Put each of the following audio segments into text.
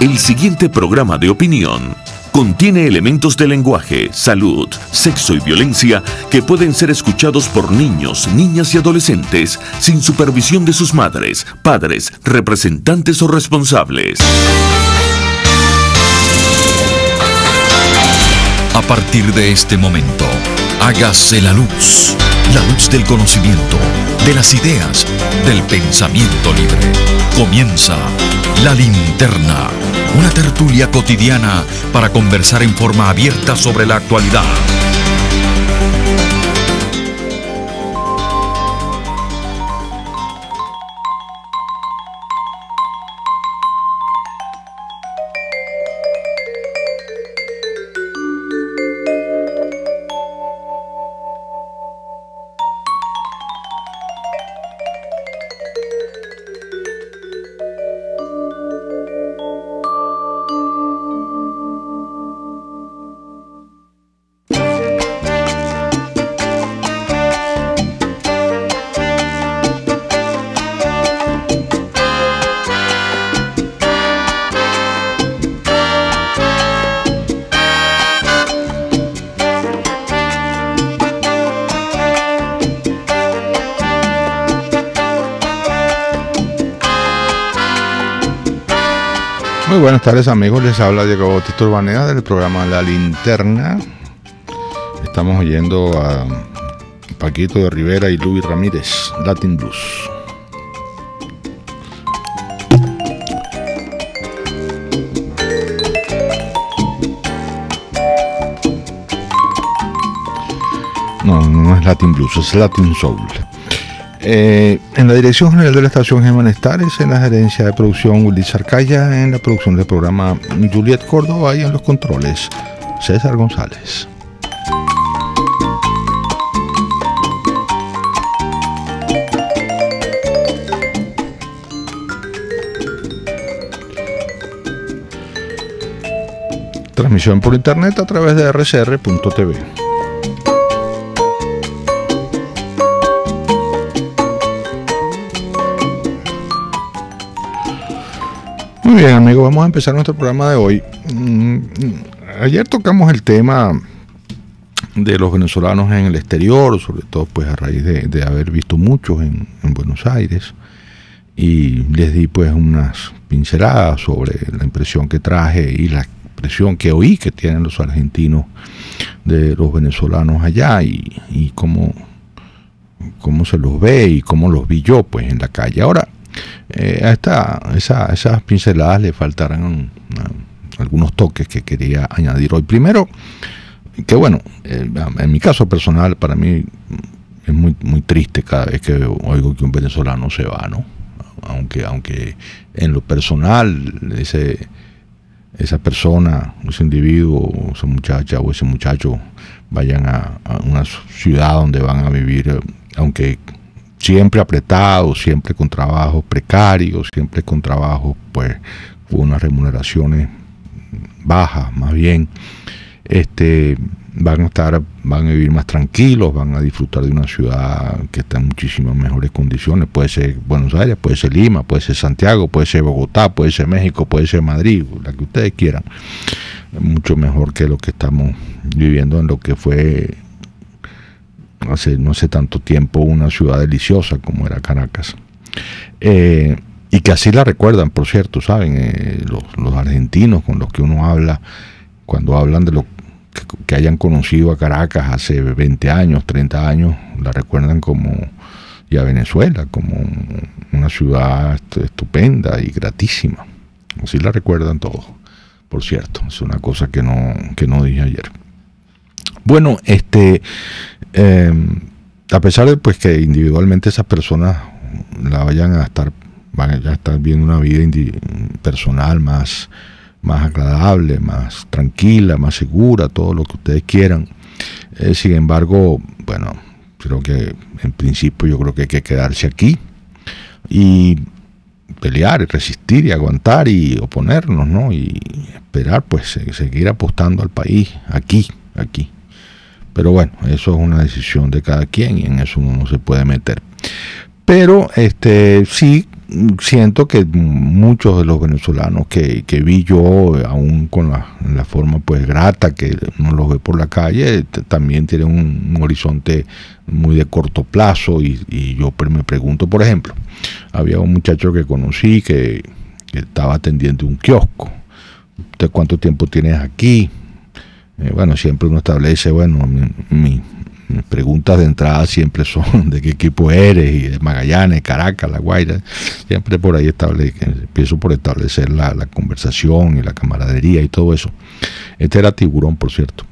El siguiente programa de opinión contiene elementos de lenguaje, salud, sexo y violencia que pueden ser escuchados por niños, niñas y adolescentes sin supervisión de sus madres, padres, representantes o responsables. A partir de este momento, hágase la luz del conocimiento, de las ideas, del pensamiento libre. Comienza La Linterna, una tertulia cotidiana para conversar en forma abierta sobre la actualidad. Muy buenas tardes, amigos, les habla Diego Bautista Urbanea del programa La Linterna. Estamos oyendo a Paquito de Rivera y Luis Ramírez, Latin Blues. No es Latin Blues, es Latin Soul. En la dirección general de la estación Germán Estares, en la gerencia de producción Willy Sarcaya, en la producción del programa Juliet Córdoba y en los controles César González. Transmisión por internet a través de rcr.tv. Muy bien, amigos, vamos a empezar nuestro programa de hoy. Ayer tocamos el tema de los venezolanos en el exterior, sobre todo pues a raíz de haber visto muchos en Buenos Aires, y les di pues unas pinceladas sobre la impresión que traje y la impresión que oí que tienen los argentinos de los venezolanos allá y cómo se los ve y cómo los vi yo pues en la calle. Ahora, a esas pinceladas le faltarán algunos toques que quería añadir hoy. Primero, que bueno, en mi caso personal, para mí es muy triste cada vez que oigo que un venezolano se va, ¿no? Aunque en lo personal esa persona, ese individuo, esa muchacha o ese muchacho vayan a una ciudad donde van a vivir, aunque siempre apretados, siempre con trabajos precarios, siempre con trabajos pues con unas remuneraciones bajas, más bien, van a vivir más tranquilos, van a disfrutar de una ciudad que está en muchísimas mejores condiciones. Puede ser Buenos Aires, puede ser Lima, puede ser Santiago, puede ser Bogotá, puede ser México, puede ser Madrid, la que ustedes quieran. Mucho mejor que lo que estamos viviendo en lo que fue hace no sé tanto tiempo una ciudad deliciosa como era Caracas, y que así la recuerdan, por cierto, saben, los argentinos con los que uno habla, cuando hablan de lo que hayan conocido a Caracas hace 20 años, 30 años, la recuerdan como, y a Venezuela, como una ciudad estupenda y gratísima. Así la recuerdan todos, por cierto. Es una cosa que no dije ayer. Bueno, a pesar de pues que individualmente esas personas van a estar viendo una vida personal más agradable, más tranquila, más segura, todo lo que ustedes quieran, sin embargo, bueno, creo que en principio yo creo que hay que quedarse aquí y pelear y resistir y aguantar y oponernos, ¿no? Y esperar pues seguir apostando al país aquí. Pero bueno, eso es una decisión de cada quien y en eso uno no se puede meter. Pero sí, siento que muchos de los venezolanos que vi yo, aún con la forma pues grata que uno los ve por la calle, también tienen un horizonte muy de corto plazo, y yo me pregunto, por ejemplo, había un muchacho que conocí que estaba atendiendo un kiosco. ¿Usted cuánto tiempo tienes aquí? Bueno, siempre uno establece, bueno, mis preguntas de entrada siempre son de qué equipo eres, y de Magallanes, Caracas, La Guaira. Siempre por ahí empiezo por establecer la conversación y la camaradería y todo eso. Este era Tiburón, por cierto.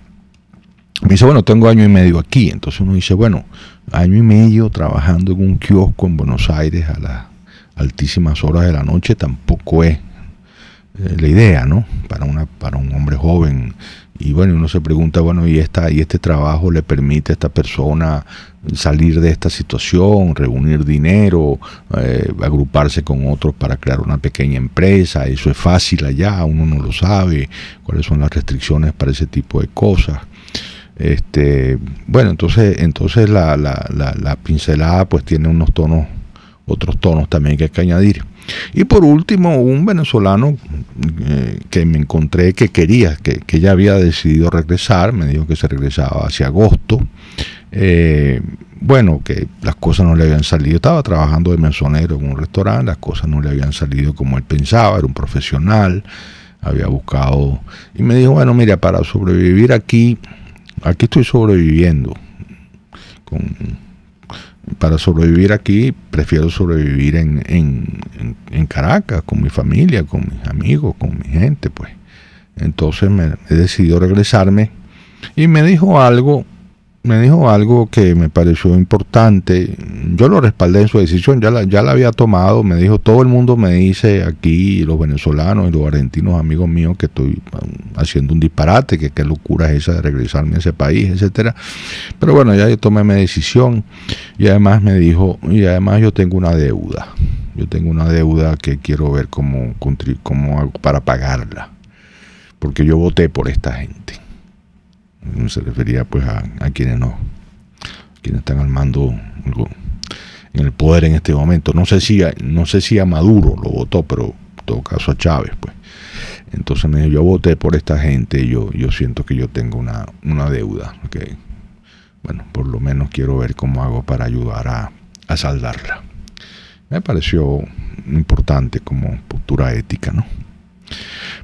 Me dice, bueno, tengo 1 año y medio aquí. Entonces uno dice, bueno, 1 año y medio trabajando en un kiosco en Buenos Aires a las altísimas horas de la noche tampoco es la idea, ¿no? Para un hombre joven. Y bueno, uno se pregunta, bueno, ¿y este trabajo le permite a esta persona salir de esta situación, reunir dinero, agruparse con otros para crear una pequeña empresa? ¿Eso es fácil allá? Uno no lo sabe. ¿Cuáles son las restricciones para ese tipo de cosas? Bueno, entonces la pincelada pues tiene otros tonos también que hay que añadir. Y por último, un venezolano que me encontré que ya había decidido regresar, me dijo que se regresaba hacia agosto. Bueno, que las cosas no le habían salido. Estaba trabajando de mesonero en un restaurante, las cosas no le habían salido como él pensaba, era un profesional, había buscado, y me dijo, bueno, mira, para sobrevivir aquí estoy sobreviviendo. Para sobrevivir aquí, prefiero sobrevivir en Caracas, con mi familia, con mis amigos, con mi gente, pues. Entonces he decidido regresarme, y me dijo algo que me pareció importante. Yo lo respaldé en su decisión, ya la había tomado. Me dijo, todo el mundo me dice aquí, los venezolanos y los argentinos amigos míos, que estoy haciendo un disparate, que qué locura es esa de regresarme a ese país, etcétera. Pero bueno, ya yo tomé mi decisión, y además me dijo, yo tengo una deuda. Yo tengo una deuda que quiero ver cómo hago para pagarla, porque yo voté por esta gente. Se refería pues a quienes están al mando en el poder en este momento. No sé si a Maduro lo votó, pero en todo caso a Chávez, pues. Entonces me dijo, yo voté por esta gente, y yo siento que yo tengo una deuda, que bueno, por lo menos quiero ver cómo hago para ayudar a saldarla. Me pareció importante como postura ética, ¿no?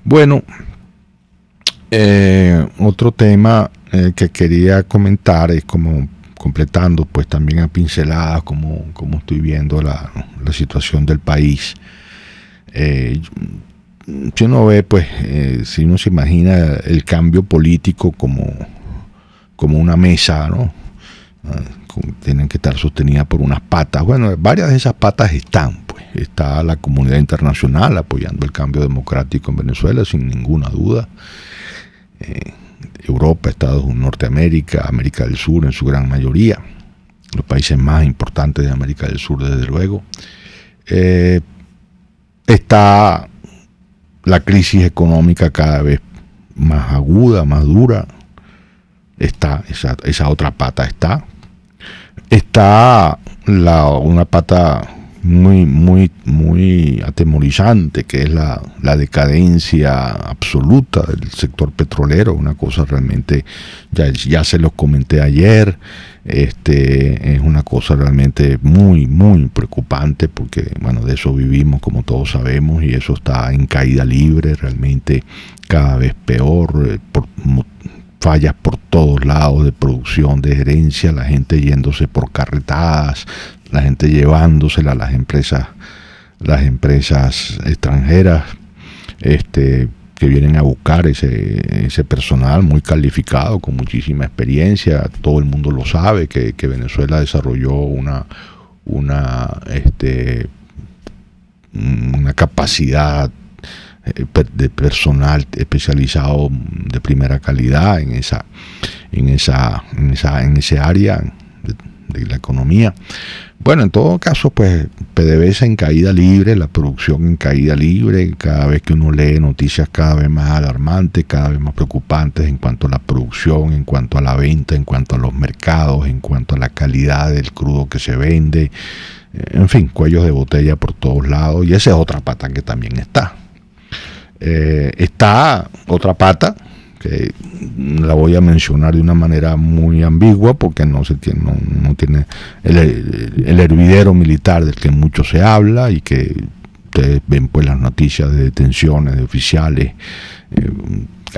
Bueno, otro tema que quería comentar es como completando pues también a pinceladas como estoy viendo la situación del país. Si uno ve pues, si uno se imagina el cambio político como una mesa, ¿no? Tienen que estar sostenidas por unas patas. Bueno, varias de esas patas están, pues. Está la comunidad internacional apoyando el cambio democrático en Venezuela, sin ninguna duda. Europa, Estados Unidos, Norteamérica, América del Sur en su gran mayoría, los países más importantes de América del Sur desde luego. Está la crisis económica cada vez más aguda, más dura. Está esa otra pata. Está una pata muy atemorizante, que es la decadencia absoluta del sector petrolero, una cosa realmente, ya se los comenté ayer, es una cosa realmente muy preocupante, porque bueno, de eso vivimos, como todos sabemos, y eso está en caída libre, realmente cada vez peor, fallas por todos lados de producción, de gerencia, la gente yéndose por carretadas, la gente llevándosela a las empresas extranjeras que vienen a buscar ese personal muy calificado, con muchísima experiencia. Todo el mundo lo sabe que Venezuela desarrolló una capacidad de personal especializado de primera calidad en ese área de la economía. Bueno, en todo caso, pues PDVSA en caída libre, la producción en caída libre. Cada vez que uno lee noticias cada vez más alarmantes, cada vez más preocupantes en cuanto a la producción, en cuanto a la venta, en cuanto a los mercados, en cuanto a la calidad del crudo que se vende. en fin, cuellos de botella por todos lados, y esa es otra pata que también está. Está otra pata que la voy a mencionar de una manera muy ambigua porque no tiene el hervidero militar del que mucho se habla y que ustedes ven pues las noticias de detenciones de oficiales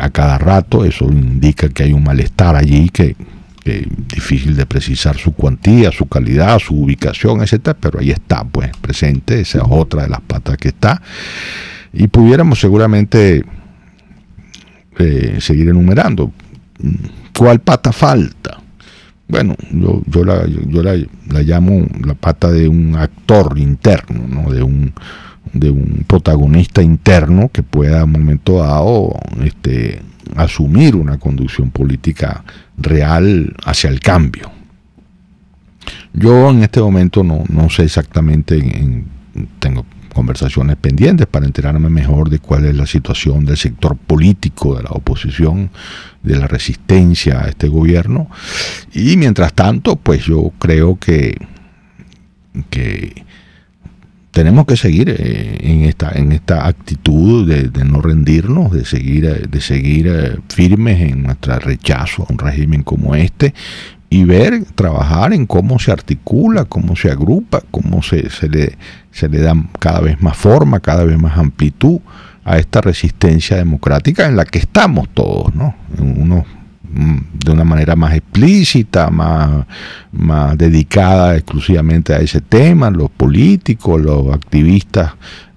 a cada rato. Eso indica que hay un malestar allí que difícil de precisar su cuantía, su calidad, su ubicación, etcétera, pero ahí está pues presente. Esa es otra de las patas que está, y pudiéramos seguramente seguir enumerando. ¿Cuál pata falta? Bueno, yo la llamo la pata de un actor interno, ¿no? de un protagonista interno que pueda a un momento dado asumir una conducción política real hacia el cambio. Yo en este momento no sé exactamente, tengo conversaciones pendientes para enterarme mejor de cuál es la situación del sector político, de la oposición, de la resistencia a este gobierno, y mientras tanto pues yo creo que tenemos que seguir en esta actitud de no rendirnos, de seguir firmes en nuestro rechazo a un régimen como este, y trabajar en cómo se articula, cómo se agrupa, cómo se le da cada vez más forma, cada vez más amplitud a esta resistencia democrática en la que estamos todos, ¿no? Unos de una manera más explícita, más dedicada exclusivamente a ese tema, los políticos, los activistas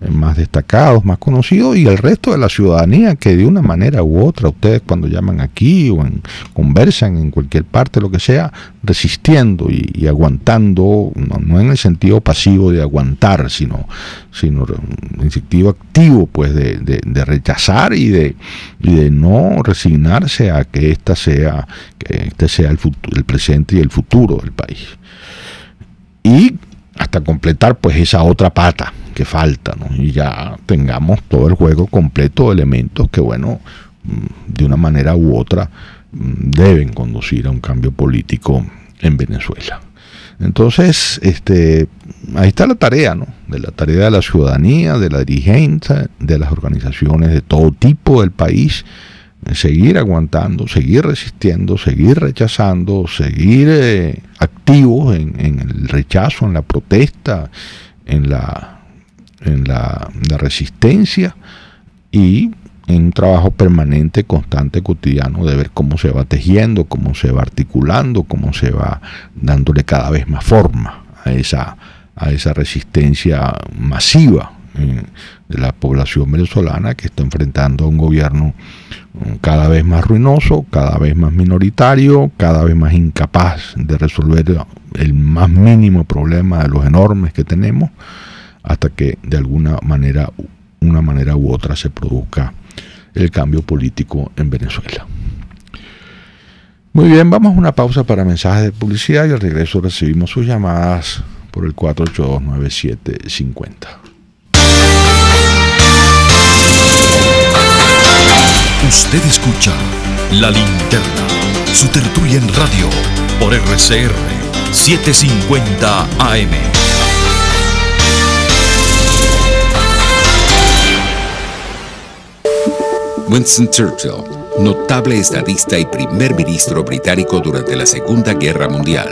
más destacados, más conocidos, y el resto de la ciudadanía que de una manera u otra, ustedes cuando llaman aquí o conversan en cualquier parte, lo que sea, resistiendo y aguantando, no en el sentido pasivo de aguantar, sino en el sentido activo, pues de rechazar y de no resignarse a que este sea el presente y el futuro del país. Y hasta completar pues esa otra pata que falta, ¿no? Y ya tengamos todo el juego completo de elementos que, bueno, de una manera u otra deben conducir a un cambio político en Venezuela. Entonces, ahí está la tarea, ¿no? La tarea de la ciudadanía, de la dirigencia, de las organizaciones de todo tipo del país, seguir aguantando, seguir resistiendo, seguir rechazando, seguir activos en el rechazo, en la protesta, en la resistencia, y en un trabajo permanente, constante, cotidiano, de ver cómo se va tejiendo, cómo se va articulando, cómo se va dándole cada vez más forma a esa resistencia masiva de la población venezolana, que está enfrentando a un gobierno cada vez más ruinoso, cada vez más minoritario, cada vez más incapaz de resolver el más mínimo problema de los enormes que tenemos, hasta que de una manera u otra se produzca el cambio político en Venezuela. Muy bien, vamos a una pausa para mensajes de publicidad, y al regreso recibimos sus llamadas por el 482-9750. Usted escucha La Linterna, su tertulia en radio, por RCR 750 AM. Winston Churchill, notable estadista y primer ministro británico durante la Segunda Guerra Mundial.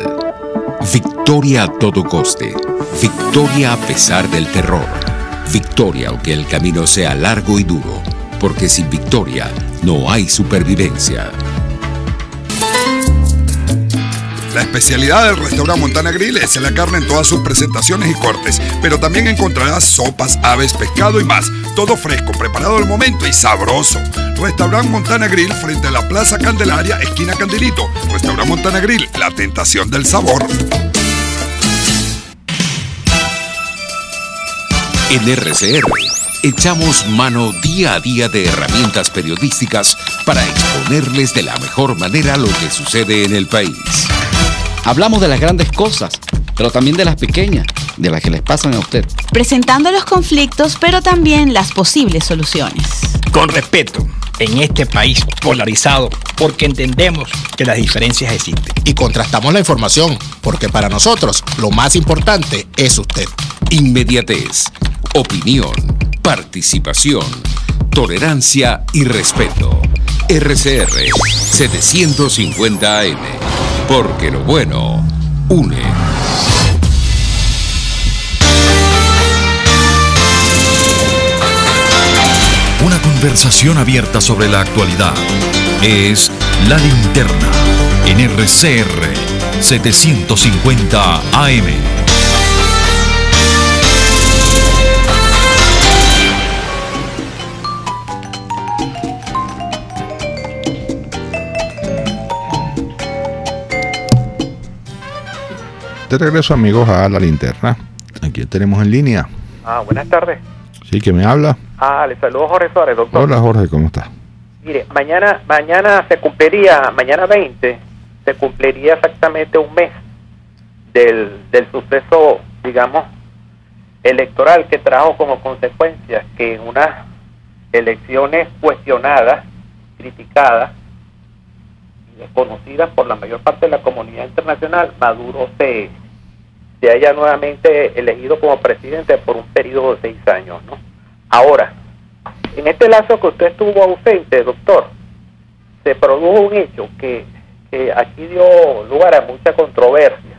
Victoria a todo coste, victoria a pesar del terror, victoria aunque el camino sea largo y duro, porque sin victoria no hay supervivencia. La especialidad del restaurante Montana Grill es la carne en todas sus presentaciones y cortes, pero también encontrarás sopas, aves, pescado y más. Todo fresco, preparado al momento y sabroso. Restaurante Montana Grill frente a la Plaza Candelaria, esquina Candelito. Restaurante Montana Grill, la tentación del sabor. En RCR echamos mano día a día de herramientas periodísticas para exponerles de la mejor manera lo que sucede en el país. Hablamos de las grandes cosas, pero también de las pequeñas, de las que les pasan a usted. Presentando los conflictos, pero también las posibles soluciones. Con respeto, en este país polarizado, porque entendemos que las diferencias existen. Y contrastamos la información, porque para nosotros lo más importante es usted. Inmediatez, opinión, participación, tolerancia y respeto. RCR 750 AM, porque lo bueno une. Una conversación abierta sobre la actualidad. Es La Linterna en RCR 750 AM. De regreso, amigos, a La Linterna. Aquí tenemos en línea. Buenas tardes. Sí, ¿que me habla? Le saludo Jorge Suárez, doctor. Hola, Jorge, ¿cómo estás? Mire, mañana se cumpliría, mañana 20, se cumpliría exactamente un mes del suceso, digamos, electoral que trajo como consecuencia que en unas elecciones cuestionadas, criticadas y desconocidas por la mayor parte de la comunidad internacional, Maduro se haya nuevamente elegido como presidente por un periodo de 6 años, ¿no? Ahora, en este lapso que usted estuvo ausente, doctor, se produjo un hecho que aquí dio lugar a mucha controversia,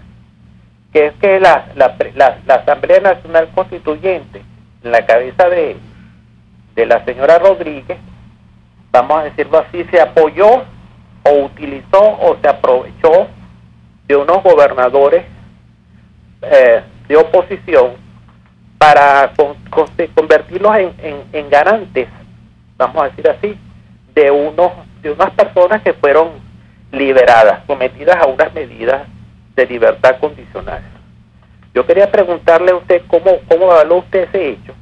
que es que la Asamblea Nacional Constituyente, en la cabeza de la señora Rodríguez, vamos a decirlo así, se apoyó o utilizó o se aprovechó de unos gobernadores de oposición para convertirlos en ganantes, vamos a decir así, de unas personas que fueron liberadas, sometidas a unas medidas de libertad condicional. Yo quería preguntarle a usted cómo evaluó usted ese hecho,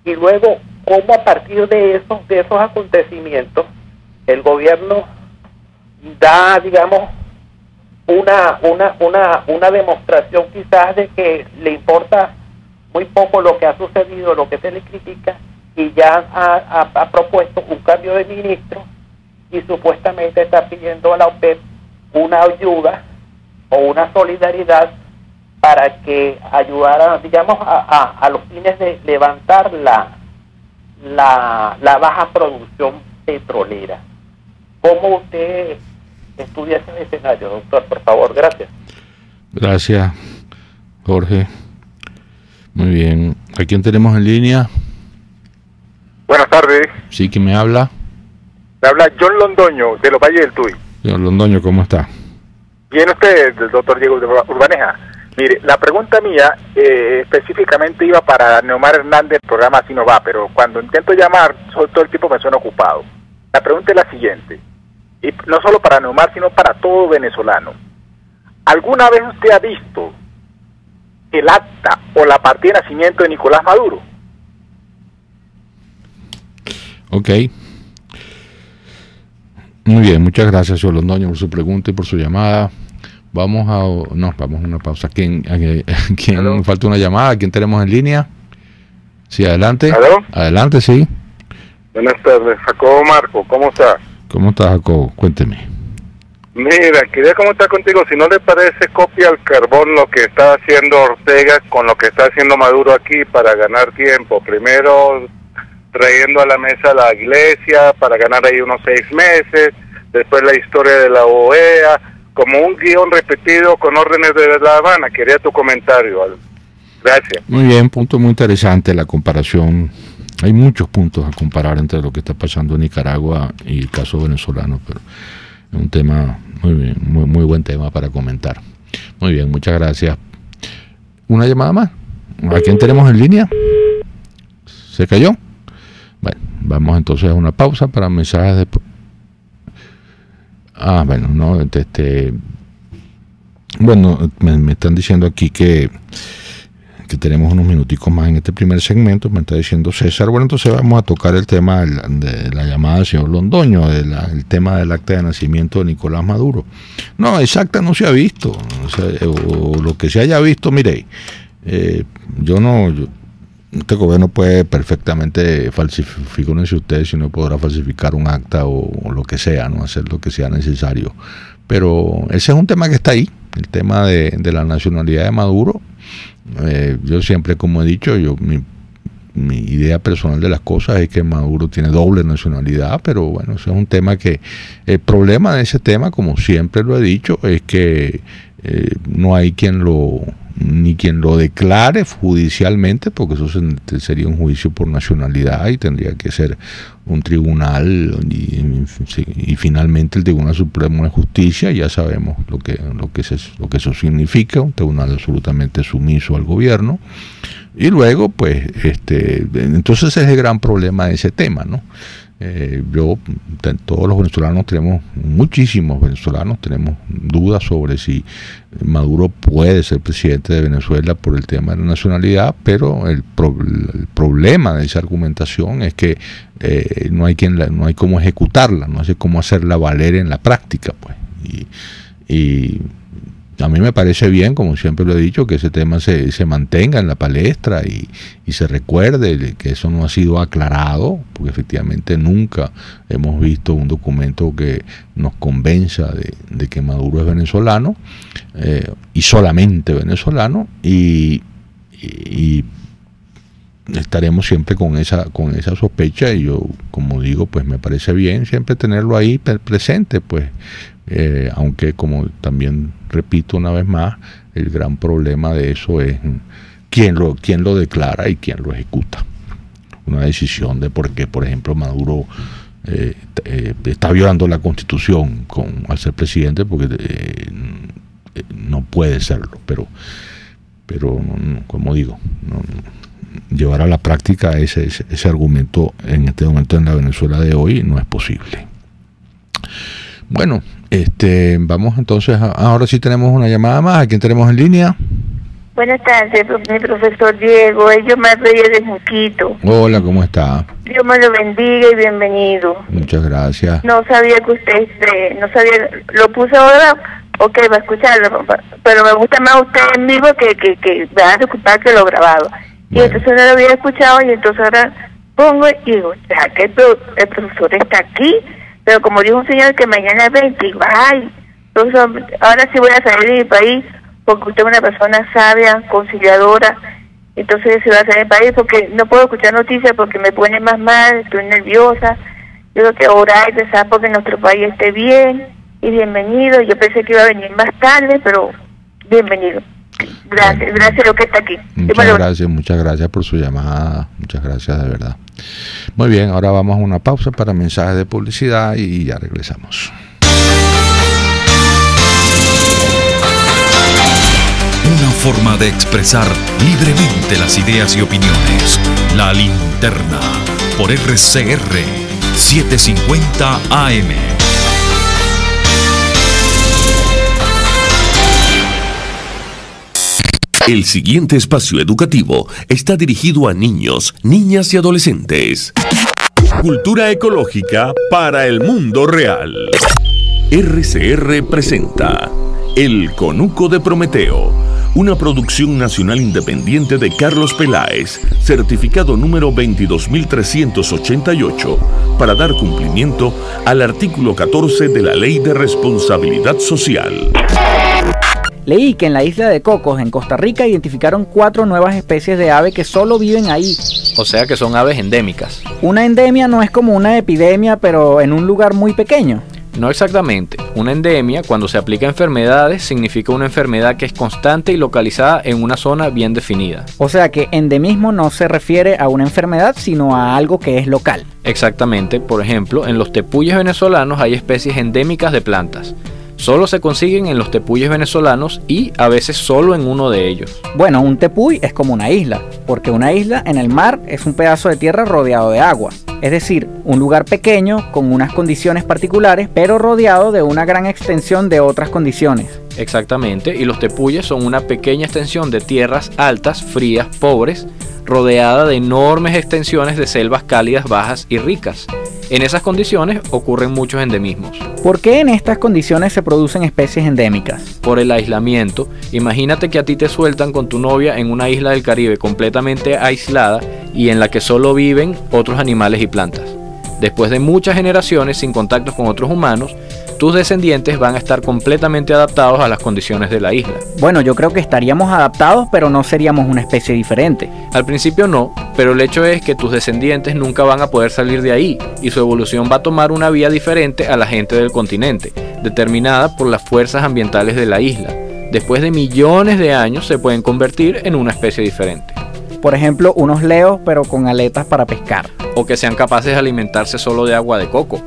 y luego cómo a partir de esos acontecimientos el gobierno da, digamos, una demostración quizás de que le importa muy poco lo que ha sucedido, lo que se le critica, y ya ha propuesto un cambio de ministro y supuestamente está pidiendo a la OPEP una ayuda o una solidaridad para que ayudara, digamos, a los fines de levantar la baja producción petrolera. ¿Cómo usted estudia ese escenario, doctor? Por favor, gracias. Gracias, Jorge. Muy bien. ¿A quién tenemos en línea? Buenas tardes. Sí, ¿quién me habla? Me habla John Londoño, de los Valles del Tuy. Señor Londoño, ¿cómo está? Bien, usted, el doctor Diego Urbaneja. Mire, la pregunta mía específicamente iba para Neomar Hernández, el programa Así No Va, pero cuando intento llamar, todo el tiempo me suena ocupado. La pregunta es la siguiente, y no solo para Neomar, sino para todo venezolano. ¿Alguna vez usted ha visto el acta o la partida de nacimiento de Nicolás Maduro? Ok. Muy bien, muchas gracias, señor Londoño, por su pregunta y por su llamada. Vamos a una pausa. ¿Quién falta una llamada? ¿Quién tenemos en línea? Sí, adelante. ¿Aló? Adelante, sí. Buenas tardes, Jacobo Marco, ¿cómo está? ¿Cómo está, Jacobo? Cuénteme. Mira, quería comentar contigo, si no le parece copia al carbón lo que está haciendo Ortega con lo que está haciendo Maduro aquí para ganar tiempo. Primero trayendo a la mesa a la iglesia para ganar ahí unos 6 meses, después la historia de la OEA, como un guión repetido con órdenes de La Habana. Quería tu comentario. Gracias. Muy bien, punto muy interesante la comparación. Hay muchos puntos a comparar entre lo que está pasando en Nicaragua y el caso venezolano, pero es un tema muy bien, muy buen tema para comentar. Muy bien, muchas gracias. ¿Una llamada más? ¿A quién tenemos en línea? ¿Se cayó? Bueno, vamos entonces a una pausa para mensajes de... bueno, no, bueno, me están diciendo aquí que tenemos unos minuticos más en este primer segmento. Me está diciendo César. Bueno, entonces vamos a tocar el tema de la llamada del señor Londoño, el tema del acta de nacimiento de Nicolás Maduro. No, esa acta no se ha visto, o lo que se haya visto, mire, yo este gobierno puede perfectamente figúrense ustedes si no podrá falsificar un acta o lo que sea, no hacer lo que sea necesario. Pero ese es un tema que está ahí, el tema de la nacionalidad de Maduro. Yo siempre, como he dicho, mi idea personal de las cosas es que Maduro tiene doble nacionalidad, pero bueno, ese es un tema que, el problema de ese tema, como siempre lo he dicho, es que no hay quien lo declare judicialmente, porque eso sería un juicio por nacionalidad y tendría que ser un tribunal y finalmente el Tribunal Supremo de Justicia. Ya sabemos lo que eso significa, un tribunal absolutamente sumiso al gobierno. Y luego, pues, entonces ese es el gran problema de ese tema, ¿no? Todos los venezolanos muchísimos venezolanos tenemos dudas sobre si Maduro puede ser presidente de Venezuela por el tema de la nacionalidad, pero el problema de esa argumentación es que no hay cómo ejecutarla, no sé cómo hacerla valer en la práctica, pues. Y a mí me parece bien, como siempre lo he dicho, que ese tema se mantenga en la palestra y se recuerde que eso no ha sido aclarado, porque efectivamente nunca hemos visto un documento que nos convenza de que Maduro es venezolano, y solamente venezolano, y estaremos siempre con esa sospecha. Y yo, como digo, pues me parece bien siempre tenerlo ahí presente, pues. Aunque, como también repito una vez más, el gran problema de eso es quién lo declara y quién lo ejecuta. Una decisión de por qué, por ejemplo, Maduro está violando la Constitución al ser presidente, porque no puede serlo, pero como digo, llevar a la práctica ese argumento en este momento en la Venezuela de hoy no es posible. Bueno, vamos entonces, ahora sí tenemos una llamada más. ¿A quién tenemos en línea? Buenas tardes, mi profesor Diego. Yo me reí de Junquito. Hola, ¿cómo está? Dios me lo bendiga y bienvenido. Muchas gracias. No sabía que usted, no sabía, lo puse ahora, ok, va a escucharlo, pero me gusta más usted en vivo que me van a disculpar que lo grabado. Bueno. Y entonces no lo había escuchado y entonces ahora pongo y digo, ya que el profesor está aquí. Pero como dijo un señor que mañana es 20, digo, ay, entonces ahora sí voy a salir de mi país, porque usted es una persona sabia, conciliadora, entonces sí voy a salir de mi país, porque no puedo escuchar noticias porque me pone más mal, estoy nerviosa. Yo creo que orar y rezar porque nuestro país esté bien, y bienvenido. Yo pensé que iba a venir más tarde, pero bienvenido. Gracias, gracias a lo que está aquí. Muchas gracias por su llamada, muchas gracias de verdad. Muy bien, ahora vamos a una pausa para mensajes de publicidad y ya regresamos. Una forma de expresar libremente las ideas y opiniones. La Linterna, por RCR 750 AM. El siguiente espacio educativo está dirigido a niños, niñas y adolescentes. Cultura ecológica para el mundo real. RCR presenta El Conuco de Prometeo, una producción nacional independiente de Carlos Peláez, certificado número 22388, para dar cumplimiento al artículo 14 de la Ley de Responsabilidad Social. Leí que en la isla de Cocos, en Costa Rica, identificaron 4 nuevas especies de ave que solo viven ahí. O sea que son aves endémicas. Una endemia no es como una epidemia, pero en un lugar muy pequeño. No exactamente. Una endemia, cuando se aplica a enfermedades, significa una enfermedad que es constante y localizada en una zona bien definida. O sea que endemismo no se refiere a una enfermedad, sino a algo que es local. Exactamente. Por ejemplo, en los tepuyes venezolanos hay especies endémicas de plantas. Solo se consiguen en los tepuyes venezolanos y a veces solo en uno de ellos. Bueno, un tepuy es como una isla, porque una isla en el mar es un pedazo de tierra rodeado de agua. Es decir, un lugar pequeño con unas condiciones particulares, pero rodeado de una gran extensión de otras condiciones. Exactamente, y los tepuyes son una pequeña extensión de tierras altas, frías, pobres, rodeada de enormes extensiones de selvas cálidas, bajas y ricas. En esas condiciones ocurren muchos endemismos. ¿Por qué en estas condiciones se producen especies endémicas? Por el aislamiento. Imagínate que a ti te sueltan con tu novia en una isla del Caribe completamente aislada y en la que solo viven otros animales y plantas. Después de muchas generaciones sin contactos con otros humanos, tus descendientes van a estar completamente adaptados a las condiciones de la isla. Bueno, yo creo que estaríamos adaptados, pero no seríamos una especie diferente. Al principio no, pero el hecho es que tus descendientes nunca van a poder salir de ahí y su evolución va a tomar una vía diferente a la gente del continente, determinada por las fuerzas ambientales de la isla. Después de millones de años se pueden convertir en una especie diferente. Por ejemplo, unos leos pero con aletas para pescar. O que sean capaces de alimentarse solo de agua de coco.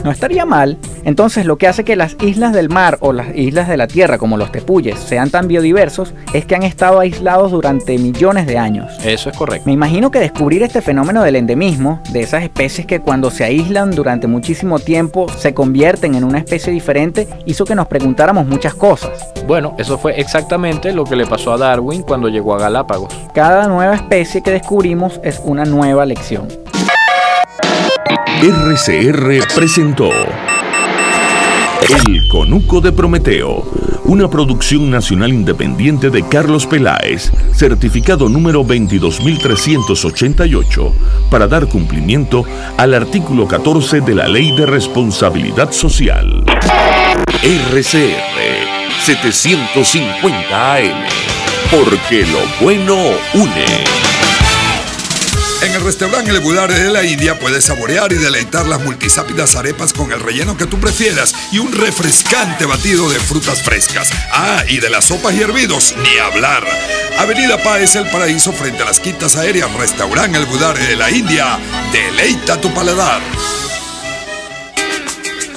No estaría mal. Entonces, lo que hace que las islas del mar o las islas de la tierra, como los tepuyes, sean tan biodiversos, es que han estado aislados durante millones de años. Eso es correcto. Me imagino que descubrir este fenómeno del endemismo, de esas especies que cuando se aíslan durante muchísimo tiempo se convierten en una especie diferente, hizo que nos preguntáramos muchas cosas. Bueno, eso fue exactamente lo que le pasó a Darwin cuando llegó a Galápagos. Cada nueva especie que descubrimos es una nueva lección. RCR presentó El Conuco de Prometeo, una producción nacional independiente de Carlos Peláez, certificado número 22388, para dar cumplimiento al artículo 14 de la Ley de Responsabilidad Social. RCR 750 AM, porque lo bueno une. En el restaurante El Budare de la India puedes saborear y deleitar las multisápidas arepas con el relleno que tú prefieras y un refrescante batido de frutas frescas. Ah, y de las sopas y hervidos, ni hablar. Avenida Páez, El Paraíso, frente a las quintas aéreas. Restaurante El Budare de la India. Deleita tu paladar.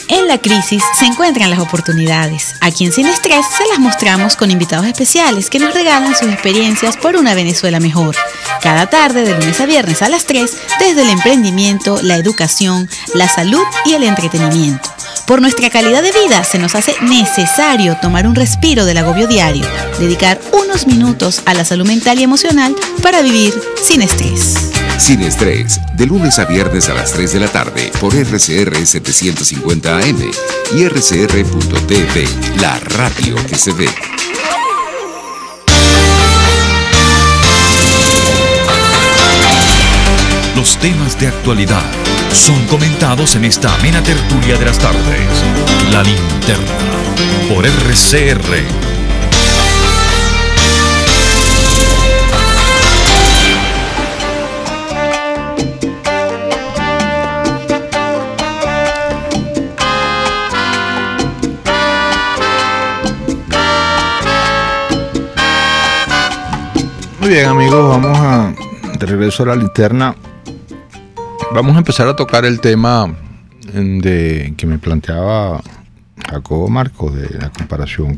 En la crisis se encuentran las oportunidades. Aquí en Sin Estrés se las mostramos con invitados especiales que nos regalan sus experiencias por una Venezuela mejor. Cada tarde, de lunes a viernes a las 3, desde el emprendimiento, la educación, la salud y el entretenimiento. Por nuestra calidad de vida se nos hace necesario tomar un respiro del agobio diario, dedicar unos minutos a la salud mental y emocional para vivir sin estrés. Sin Estrés, de lunes a viernes a las 3 de la tarde por RCR 750 AM y RCR.tv, la radio que se ve. Los temas de actualidad son comentados en esta amena tertulia de las tardes. La Linterna, por RCR. Muy bien, amigos, vamos de regreso a la linterna. Vamos a empezar a tocar el tema que me planteaba Jacobo Marcos, de la comparación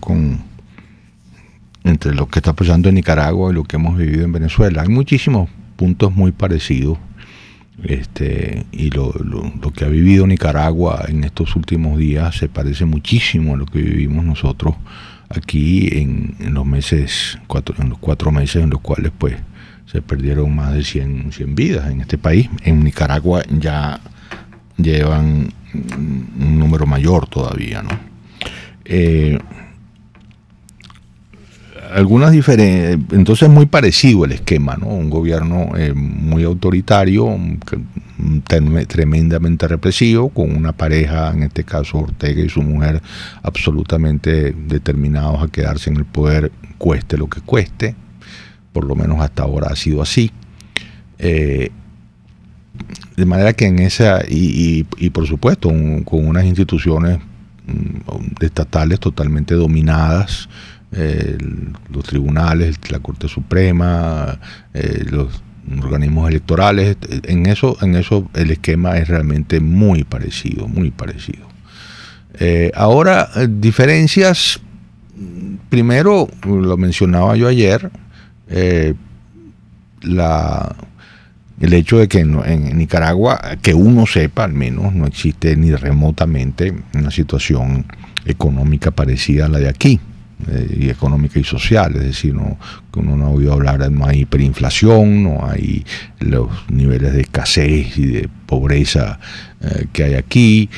entre lo que está pasando en Nicaragua y lo que hemos vivido en Venezuela. Hay muchísimos puntos muy parecidos, y lo que ha vivido Nicaragua en estos últimos días se parece muchísimo a lo que vivimos nosotros aquí en los 4 meses en los cuales pues se perdieron más de 100 vidas en este país. En Nicaragua ya llevan un número mayor todavía, ¿no? Algunas diferencias, entonces muy parecido el esquema, ¿no? Un gobierno muy autoritario, tremendamente represivo, con una pareja, en este caso Ortega y su mujer, absolutamente determinados a quedarse en el poder, cueste lo que cueste. Por lo menos hasta ahora ha sido así. De manera que en esa, y por supuesto, con unas instituciones estatales totalmente dominadas, los tribunales, la Corte Suprema, los organismos electorales. En eso el esquema es realmente muy parecido, muy parecido. Ahora, diferencias, primero, lo mencionaba yo ayer, el hecho de que en Nicaragua, que uno sepa al menos, no existe ni remotamente una situación económica parecida a la de aquí. y económica y social, es decir, que uno no ha oído hablar, no hay hiperinflación, no hay los niveles de escasez y de pobreza que hay aquí.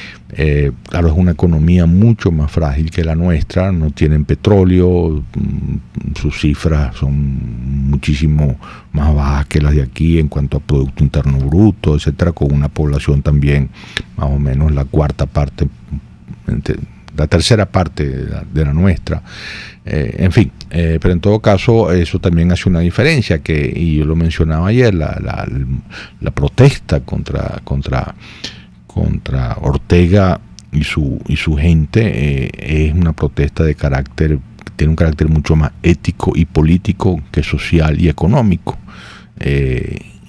Claro, es una economía mucho más frágil que la nuestra, no tienen petróleo, sus cifras son muchísimo más bajas que las de aquí en cuanto a Producto Interno Bruto, etcétera, con una población también más o menos la cuarta parte, la tercera parte de la nuestra. En fin, pero en todo caso eso también hace una diferencia, y yo lo mencionaba ayer, la protesta contra Ortega y su gente es una protesta de carácter, tiene un carácter mucho más ético y político que social y económico.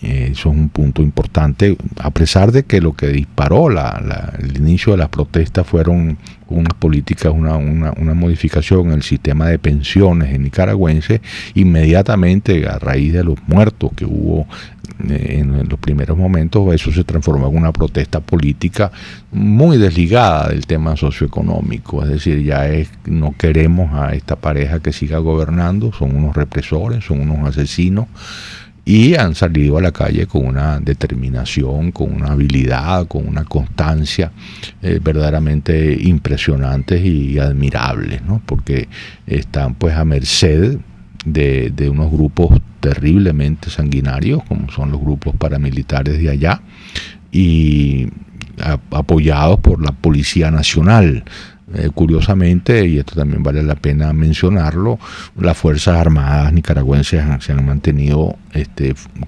Eso es un punto importante, a pesar de que lo que disparó el inicio de las protestas fueron unas políticas, una modificación en el sistema de pensiones en nicaragüense. Inmediatamente, a raíz de los muertos que hubo en los primeros momentos, eso se transformó en una protesta política muy desligada del tema socioeconómico. Es decir, no queremos a esta pareja que siga gobernando, son unos represores, son unos asesinos, y han salido a la calle con una determinación, con una habilidad, con una constancia verdaderamente impresionantes y admirables, ¿no? Porque están pues a merced de unos grupos terriblemente sanguinarios, como son los grupos paramilitares de allá, y apoyados por la Policía Nacional. Curiosamente, y esto también vale la pena mencionarlo, las Fuerzas Armadas nicaragüenses se han mantenido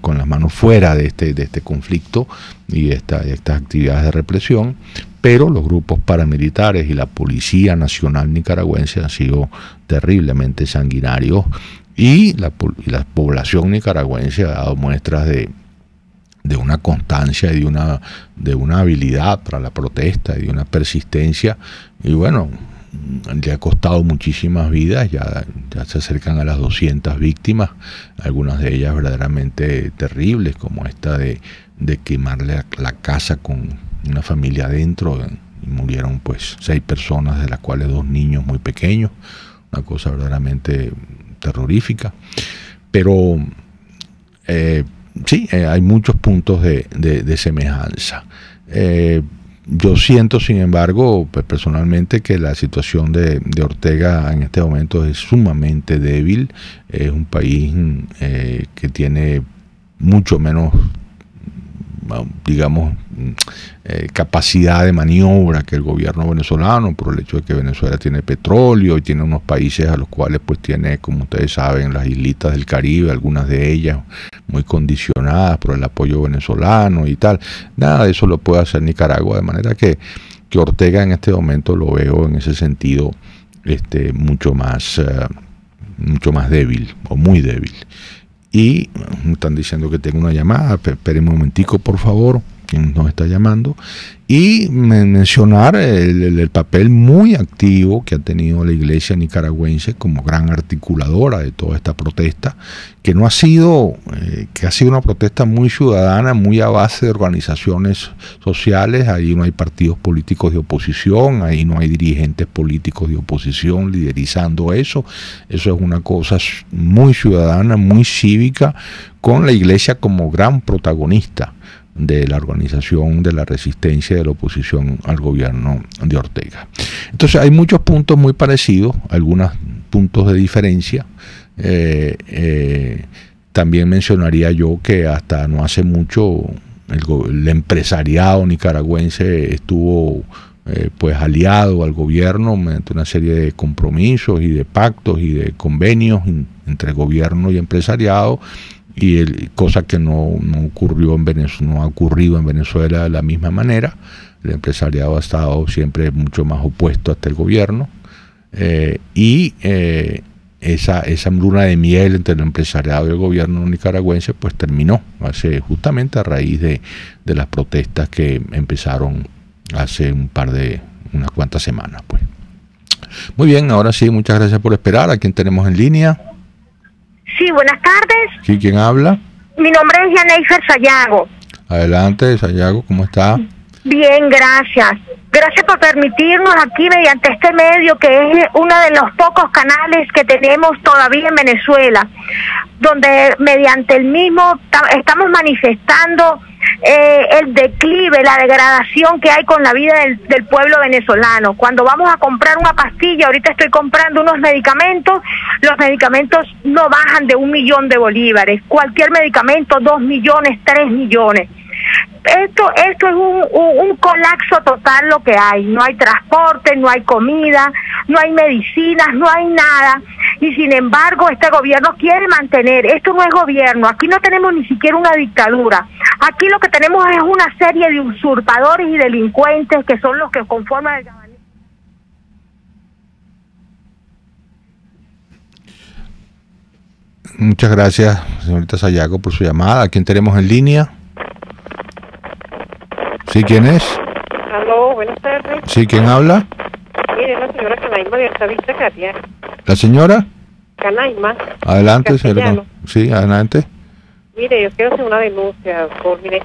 con las manos fuera de este conflicto y estas actividades de represión, pero los grupos paramilitares y la Policía Nacional nicaragüense han sido terriblemente sanguinarios, y la población nicaragüense ha dado muestras de una constancia y de una habilidad para la protesta y de una persistencia, y bueno, le ha costado muchísimas vidas, ya se acercan a las 200 víctimas, algunas de ellas verdaderamente terribles, como esta de quemarle la casa con una familia adentro, y murieron pues 6 personas, de las cuales 2 niños muy pequeños, una cosa verdaderamente terrorífica. Pero sí, hay muchos puntos de semejanza. Yo siento, sin embargo, pues, personalmente, que la situación de Ortega en este momento es sumamente débil. Es un país que tiene mucho menos, digamos, capacidad de maniobra que el gobierno venezolano, por el hecho de que Venezuela tiene petróleo y tiene unos países a los cuales pues tiene, como ustedes saben, las islitas del Caribe, algunas de ellas muy condicionadas por el apoyo venezolano y tal. Nada de eso lo puede hacer Nicaragua, de manera que Ortega en este momento lo veo en ese sentido mucho más débil, o muy débil. Y me están diciendo que tengo una llamada. Esperen un momentico, por favor, quien nos está llamando. Y mencionar el papel muy activo que ha tenido la iglesia nicaragüense como gran articuladora de toda esta protesta, que no ha sido, que ha sido una protesta muy ciudadana, muy a base de organizaciones sociales. Ahí no hay partidos políticos de oposición, ahí no hay dirigentes políticos de oposición liderizando eso. Eso es una cosa muy ciudadana, muy cívica, con la iglesia como gran protagonista de la organización de la resistencia y de la oposición al gobierno de Ortega. Entonces hay muchos puntos muy parecidos, algunos puntos de diferencia. También mencionaría yo que hasta no hace mucho el empresariado nicaragüense estuvo pues aliado al gobierno mediante una serie de compromisos y de pactos y de convenios entre gobierno y empresariado, y cosa que no ocurrió en Venezuela, no ha ocurrido en Venezuela de la misma manera. El empresariado ha estado siempre mucho más opuesto hasta el gobierno, esa luna de miel entre el empresariado y el gobierno nicaragüense pues terminó justamente a raíz de las protestas que empezaron hace unas cuantas semanas, pues. Muy bien, ahora sí, muchas gracias por esperar. ¿A quién tenemos en línea? Sí, buenas tardes. Sí, ¿quién habla? Mi nombre es Yaneifer Sayago. Adelante, Sayago, ¿cómo está? Bien, gracias. Gracias por permitirnos aquí mediante este medio, que es uno de los pocos canales que tenemos todavía en Venezuela, donde mediante el mismo estamos manifestando el declive, la degradación que hay con la vida del pueblo venezolano. Cuando vamos a comprar una pastilla, ahorita estoy comprando unos medicamentos, los medicamentos no bajan de 1 millón de bolívares, cualquier medicamento 2 millones, 3 millones. Esto es un colapso total lo que hay. No hay transporte, no hay comida, no hay medicinas, no hay nada. Y sin embargo, este gobierno quiere mantener. Esto no es gobierno. Aquí no tenemos ni siquiera una dictadura. Aquí lo que tenemos es una serie de usurpadores y delincuentes que son los que conforman el gabinete. Muchas gracias, señorita Sayago, por su llamada. ¿A quién tenemos en línea? ¿Sí, quién es? Aló, buenas tardes. ¿Sí, quién habla? Mire, la señora Canaima de Altavista, Caria. ¿La señora? Canaima. Adelante, señora. Sí, adelante. Mire, yo quiero hacer una denuncia, doctor. Mire,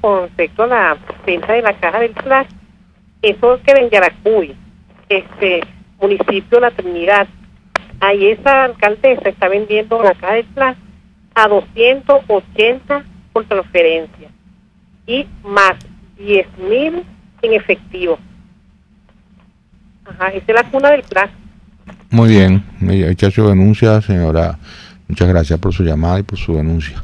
con respecto a la venta de la caja del Flash, eso que en Yaracuy, municipio de La Trinidad, ahí esa alcaldesa está vendiendo la caja del Flash a 280 por transferencia y más 10.000 en efectivo. Ajá, esa es la cuna del Flash. Muy bien, hecha su denuncia, señora. Muchas gracias por su llamada y por su denuncia.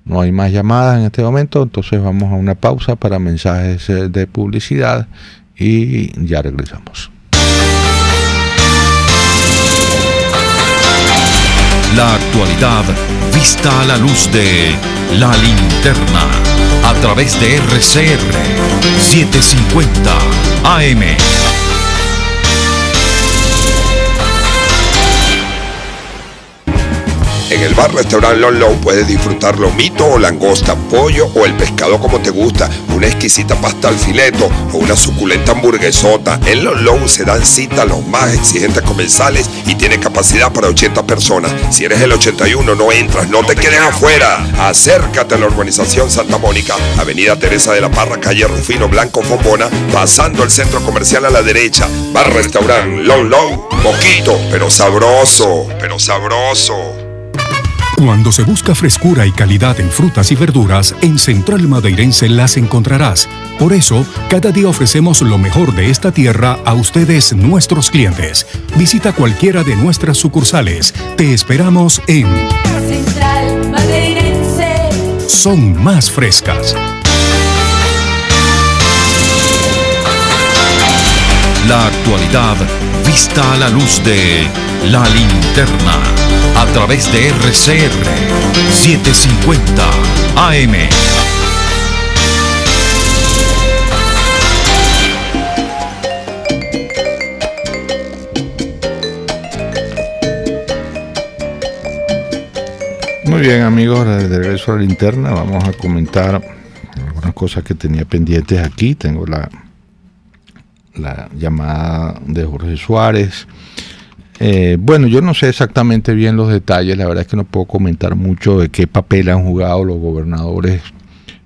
No hay más llamadas en este momento, entonces vamos a una pausa para mensajes de publicidad y ya regresamos. La actualidad vista a la luz de La Linterna a través de RCR 750 AM. En el bar restaurante Lon Low puedes disfrutar lomito o langosta, pollo o el pescado como te gusta, una exquisita pasta al fileto o una suculenta hamburguesota. En Lon Low se dan cita los más exigentes comensales y tiene capacidad para 80 personas. Si eres el 81 no entras, no te quedes afuera. Acércate a la urbanización Santa Mónica, Avenida Teresa de la Parra, calle Rufino Blanco Fombona, pasando el centro comercial a la derecha. Bar restaurante Lon Low, poquito pero sabroso, pero sabroso. Cuando se busca frescura y calidad en frutas y verduras, en Central Madeirense las encontrarás. Por eso, cada día ofrecemos lo mejor de esta tierra a ustedes, nuestros clientes. Visita cualquiera de nuestras sucursales. Te esperamos en Central Madeirense. Son más frescas. La actualidad vista a la luz de La Linterna a través de RCR 750 AM. Muy bien, amigos, de regreso a La Linterna vamos a comentar algunas cosas que tenía pendientes aquí. Tengo la llamada de Jorge Suárez. Bueno, yo no sé exactamente bien los detalles, la verdad es que no puedo comentar mucho de qué papel han jugado los gobernadores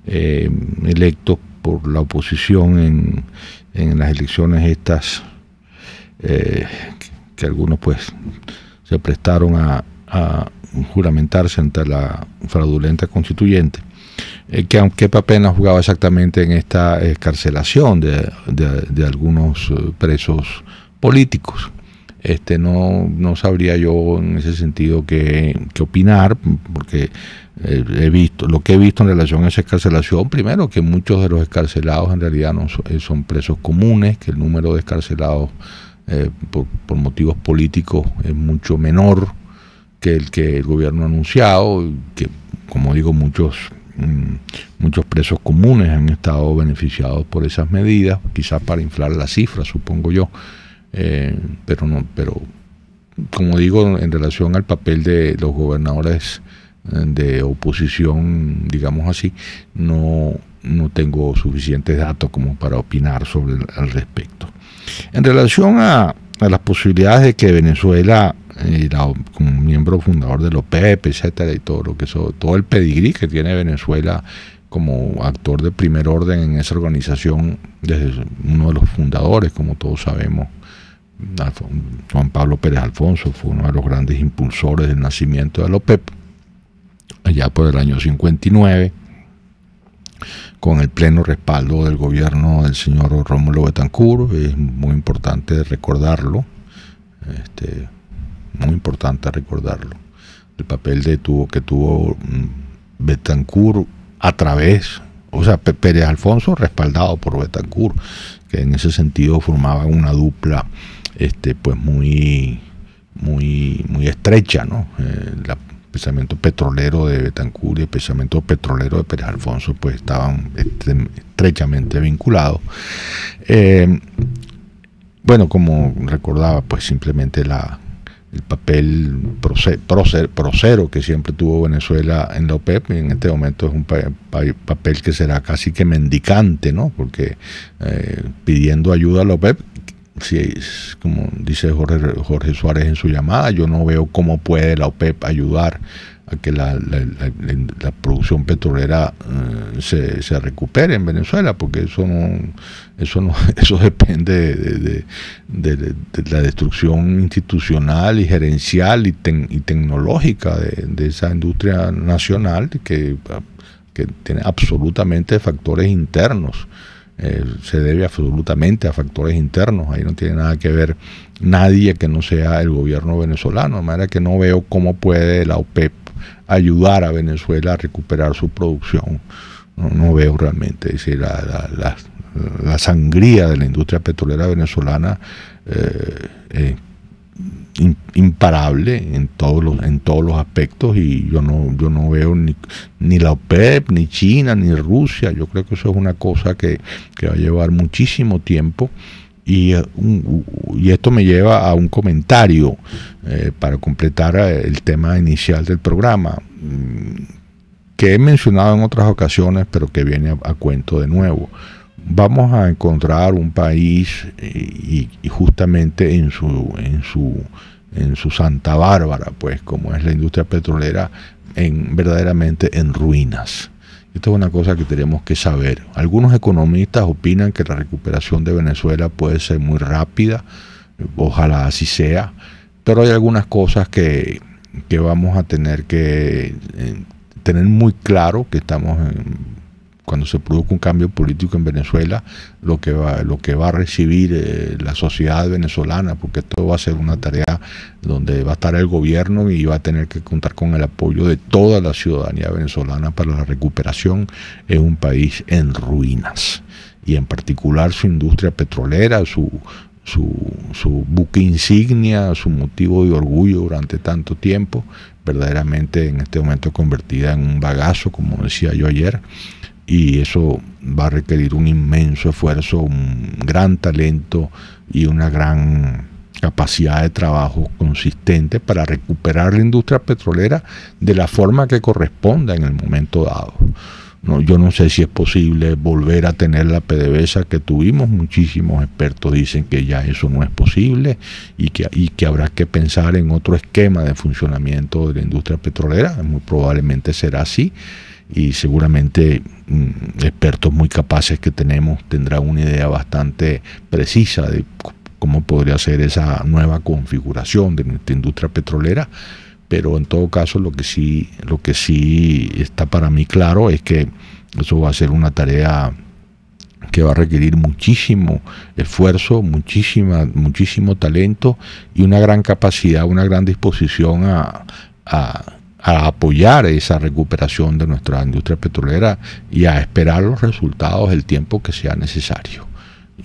electos por la oposición en las elecciones estas, que algunos pues se prestaron a juramentarse ante la fraudulenta constituyente. ¿Qué papel ha jugado exactamente en esta escarcelación de algunos presos políticos? No sabría yo en ese sentido qué opinar, porque lo que he visto en relación a esa escarcelación, primero que muchos de los escarcelados en realidad no son presos comunes, que el número de escarcelados por motivos políticos es mucho menor que el que el gobierno ha anunciado, que como digo muchos presos comunes han estado beneficiados por esas medidas, quizás para inflar las cifras, supongo yo. Pero como digo, en relación al papel de los gobernadores de oposición, digamos así, no tengo suficientes datos como para opinar al respecto. En relación a las posibilidades de que Venezuela, como miembro fundador de la OPEP, etcétera, y todo el pedigrí que tiene Venezuela como actor de primer orden en esa organización, desde uno de los fundadores, como todos sabemos. Juan Pablo Pérez Alfonso fue uno de los grandes impulsores del nacimiento de la OPEP, allá por el año 59, con el pleno respaldo del gobierno del señor Rómulo Betancourt. Es muy importante recordarlo, muy importante recordarlo, el papel que tuvo Betancourt a través, o sea, Pérez Alfonso respaldado por Betancourt, que en ese sentido formaban una dupla pues muy estrecha, ¿no? El pensamiento petrolero de Betancourt y el pensamiento petrolero de Pérez Alfonso pues estaban estrechamente vinculados. Bueno, como recordaba, pues simplemente el papel procero que siempre tuvo Venezuela en la OPEP, y en este momento es un papel que será casi que mendicante, ¿no? Porque pidiendo ayuda a la OPEP, si, como dice Jorge Suárez en su llamada, yo no veo cómo puede la OPEP ayudar a que la producción petrolera se recupere en Venezuela, porque eso depende de la destrucción institucional y gerencial y tecnológica de esa industria nacional que tiene absolutamente factores internos. Se debe absolutamente a factores internos. Ahí no tiene nada que ver nadie que no sea el gobierno venezolano, de manera que no veo cómo puede la OPEP ayudar a Venezuela a recuperar su producción. No veo realmente. Es decir, la sangría de la industria petrolera venezolana imparable en todos los aspectos, y yo no veo ni la OPEP, ni China, ni Rusia. Yo creo que eso es una cosa que va a llevar muchísimo tiempo, y esto me lleva a un comentario para completar el tema inicial del programa, que he mencionado en otras ocasiones, pero que viene a cuento de nuevo. Vamos a encontrar un país y justamente en su Santa Bárbara, pues, como es la industria petrolera, verdaderamente en ruinas. Esto es una cosa que tenemos que saber. Algunos economistas opinan que la recuperación de Venezuela puede ser muy rápida, ojalá así sea, pero hay algunas cosas que vamos a tener que tener muy claro, que estamos cuando se produzca un cambio político en Venezuela, lo que va a recibir la sociedad venezolana, porque esto va a ser una tarea donde va a estar el gobierno y va a tener que contar con el apoyo de toda la ciudadanía venezolana para la recuperación. Es un país en ruinas, y en particular su industria petrolera, su buque insignia, su motivo de orgullo durante tanto tiempo, verdaderamente en este momento convertida en un bagazo, como decía yo ayer. Y eso va a requerir un inmenso esfuerzo, un gran talento y una gran capacidad de trabajo consistente para recuperar la industria petrolera de la forma que corresponda en el momento dado. Yo no sé si es posible volver a tener la PDVSA que tuvimos. Muchísimos expertos dicen que ya eso no es posible, y que habrá que pensar en otro esquema de funcionamiento de la industria petrolera. Muy probablemente será así, y seguramente expertos muy capaces que tenemos tendrán una idea bastante precisa de cómo podría ser esa nueva configuración de nuestra industria petrolera. Pero en todo caso, lo que sí está para mí claro es que eso va a ser una tarea que va a requerir muchísimo esfuerzo, muchísimo talento y una gran capacidad, una gran disposición a apoyar esa recuperación de nuestra industria petrolera y a esperar los resultados el tiempo que sea necesario,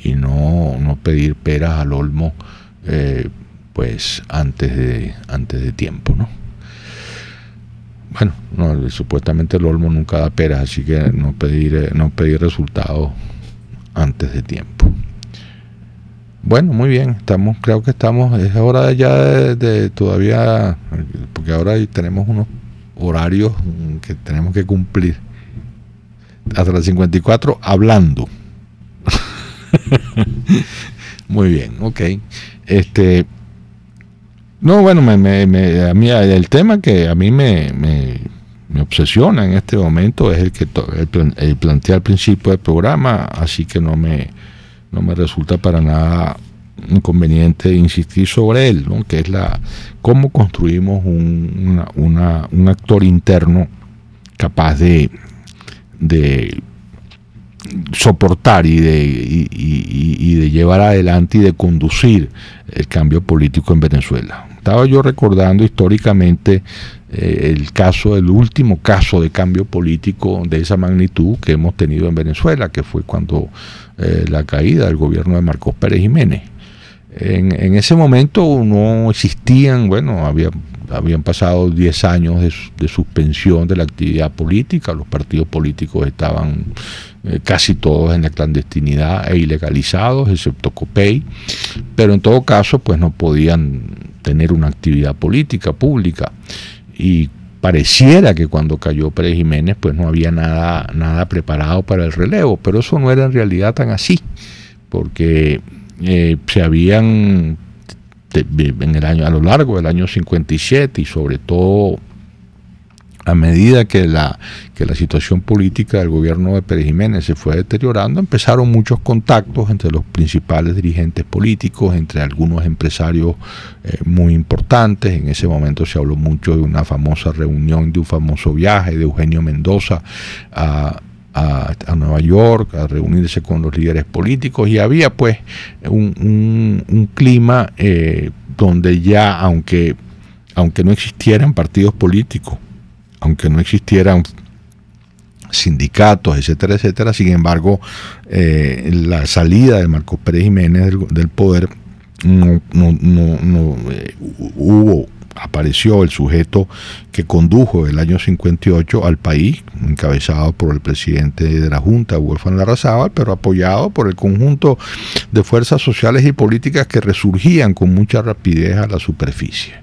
y no pedir peras al olmo pues antes de tiempo, ¿no? Bueno, supuestamente el olmo nunca da peras, así que no pedir resultados antes de tiempo. Bueno, muy bien, creo que es hora ya de todavía, porque ahora tenemos unos horarios que tenemos que cumplir. Hasta las 54 hablando. Muy bien, ok. No, bueno, a mí el tema que a mí me me obsesiona en este momento es el plantear el principio del programa, así que no me resulta para nada inconveniente insistir sobre él, ¿no? Que es cómo construimos un actor interno capaz de soportar y de llevar adelante y de conducir el cambio político en Venezuela. Estaba yo recordando históricamente el último caso de cambio político de esa magnitud que hemos tenido en Venezuela, que fue cuando la caída del gobierno de Marcos Pérez Jiménez. En ese momento no existían, habían pasado 10 años de suspensión de la actividad política, los partidos políticos estaban casi todos en la clandestinidad e ilegalizados, excepto COPEI, pero en todo caso pues no podían tener una actividad política pública, y pareciera que cuando cayó Pérez Jiménez pues no había nada preparado para el relevo, pero eso no era en realidad tan así, porque se habían a lo largo del año 57 y sobre todo a medida que la situación política del gobierno de Pérez Jiménez se fue deteriorando, empezaron muchos contactos entre los principales dirigentes políticos, entre algunos empresarios muy importantes. En ese momento se habló mucho de una famosa reunión, de un famoso viaje de Eugenio Mendoza a Nueva York a reunirse con los líderes políticos, y había pues un clima donde ya, aunque no existieran partidos políticos, aunque no existieran sindicatos, etcétera, etcétera, sin embargo, la salida de Marcos Pérez Jiménez del poder apareció el sujeto que condujo el año 58 al país, encabezado por el presidente de la Junta, Wolfgang Larrazábal, pero apoyado por el conjunto de fuerzas sociales y políticas que resurgían con mucha rapidez a la superficie.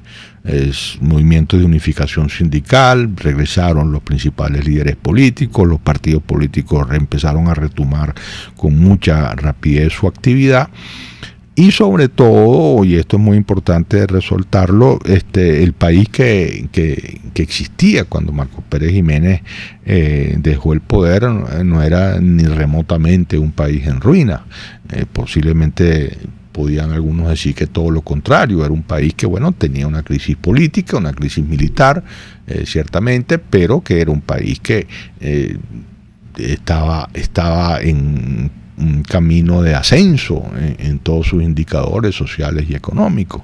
Movimientos de unificación sindical, regresaron los principales líderes políticos, los partidos políticos empezaron a retomar con mucha rapidez su actividad. Y sobre todo, y esto es muy importante resaltarlo, el país que existía cuando Marcos Pérez Jiménez dejó el poder no era ni remotamente un país en ruina. Posiblemente podían algunos decir que todo lo contrario, era un país que tenía una crisis política, una crisis militar, ciertamente, pero que era un país que estaba en un camino de ascenso en todos sus indicadores sociales y económicos,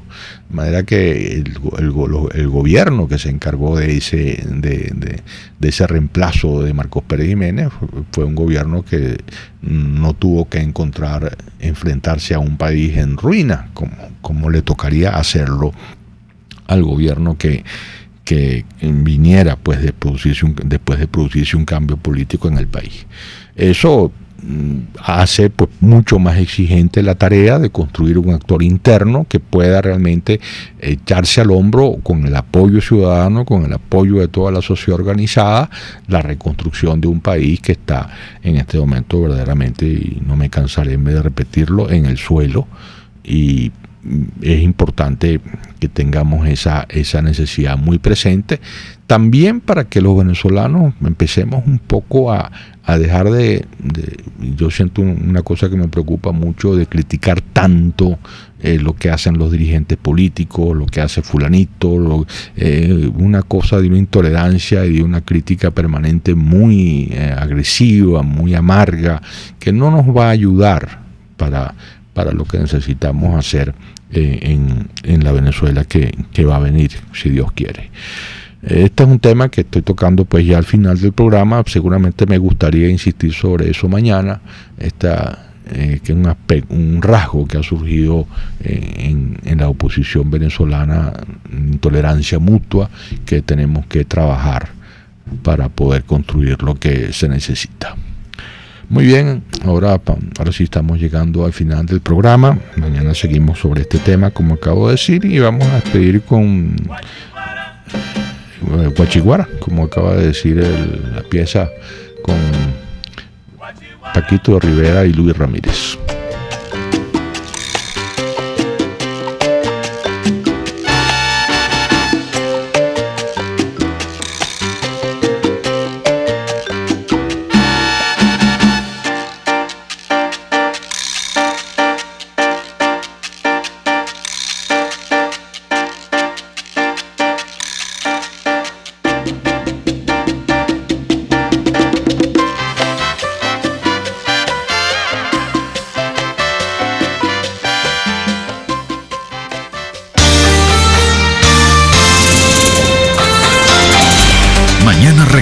de manera que el gobierno que se encargó de ese reemplazo de Marcos Pérez Jiménez fue un gobierno que no tuvo que enfrentarse a un país en ruina como le tocaría hacerlo al gobierno que viniera después de producirse un cambio político en el país. Eso hace mucho más exigente la tarea de construir un actor interno que pueda realmente echarse al hombro, con el apoyo ciudadano, con el apoyo de toda la sociedad organizada, la reconstrucción de un país que está en este momento verdaderamente, y no me cansaré de repetirlo, en el suelo. Y es importante que tengamos esa necesidad muy presente, también para que los venezolanos empecemos un poco a dejar yo siento una cosa que me preocupa mucho, de criticar tanto lo que hacen los dirigentes políticos, lo que hace fulanito, una cosa de una intolerancia y de una crítica permanente muy agresiva, muy amarga, que no nos va a ayudar para lo que necesitamos hacer en la Venezuela que va a venir, si Dios quiere. Este es un tema que estoy tocando pues ya al final del programa. Seguramente me gustaría insistir sobre eso mañana, que es un rasgo que ha surgido en la oposición venezolana, intolerancia mutua, que tenemos que trabajar para poder construir lo que se necesita. Muy bien, ahora sí estamos llegando al final del programa. Mañana seguimos sobre este tema, como acabo de decir, y vamos a despedir con Guachiguara, como acaba de decir la pieza, con Paquito Rivera y Luis Ramírez.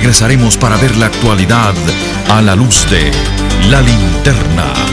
Regresaremos para ver la actualidad a la luz de La Linterna.